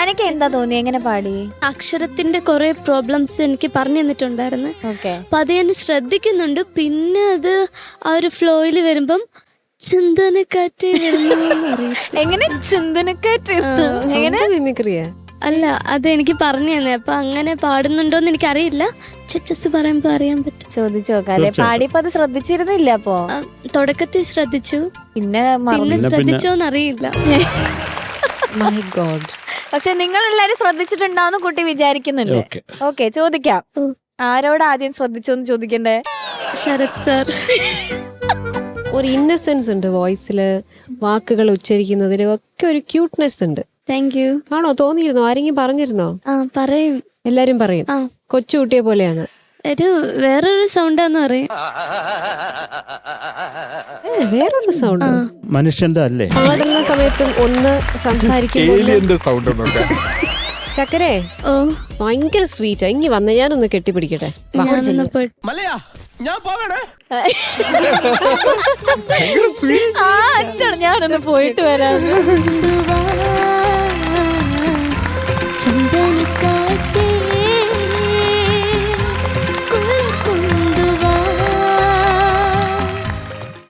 അനക്ക് എന്താ തോന്നി, എങ്ങനെ പാടി? അക്ഷരത്തിന്റെ കുറെ പ്രോബ്ലംസ് എനിക്ക് പറഞ്ഞു തന്നിട്ടുണ്ടായിരുന്നു. അപ്പൊ അത് ഞാൻ ശ്രദ്ധിക്കുന്നുണ്ട്. പിന്നെ അത് ആ ഒരു ഫ്ലോയിൽ വരുമ്പം ചിന്തനക്കാറ്റ് എങ്ങനെ ചിന്തനക്കാറ്റ് മിമിക്രിയാ? അല്ല, അത് എനിക്ക് പറഞ്ഞു തന്നെ. അപ്പൊ അങ്ങനെ പാടുന്നുണ്ടോന്ന് എനിക്കറിയില്ല. ചെച്ചസ് പറയുമ്പോ അറിയാൻ പറ്റും. ചോദിച്ചു നോക്കാല്ലേ? പാടിയപ്പോ അത് ശ്രദ്ധിച്ചിരുന്നില്ല? അപ്പോ തുടക്കത്തിൽ ശ്രദ്ധിച്ചു, പിന്നെ ശ്രദ്ധിച്ചോന്നറിയില്ല. My God. പക്ഷെ നിങ്ങൾ എല്ലാരും ശ്രദ്ധിച്ചിട്ടുണ്ടാവുന്ന കുട്ടി വിചാരിക്കുന്നുണ്ട്. ഓക്കെ, ചോദിക്കാം. ആരോട് ആദ്യം ശ്രദ്ധിച്ചോന്ന് ചോദിക്കണ്ടേ? ശരത് സാർ. ഒരു ഇന്നസെൻസ് ഉണ്ട് വോയിസില്, വാക്കുകൾ ഉച്ചരിക്കുന്നതിലും ഒക്കെ ഒരു ക്യൂട്ട്നെസ് ഉണ്ട്. Thank you. ആണോ? തോന്നിയിരുന്നോ? ആരെങ്കിലും പറഞ്ഞിരുന്നോ? പറയും, എല്ലാരും പറയും കൊച്ചുകുട്ടിയെ പോലെയാണ്. വേറൊരു സൗണ്ടാന്ന് പറയും. വേറൊരു സൗണ്ട് മനുഷ്യന്റെ അല്ലേ? പാടുന്ന സമയത്തും ഒന്ന് സംസാരിക്കുമ്പോൾ ചക്കരെ ഭയങ്കര സ്വീറ്റാ. ഇങ്ങി വന്ന ഞാനൊന്ന് കെട്ടിപ്പിടിക്കട്ടെ. ഞാനൊന്ന് പോയിട്ട് വരാം.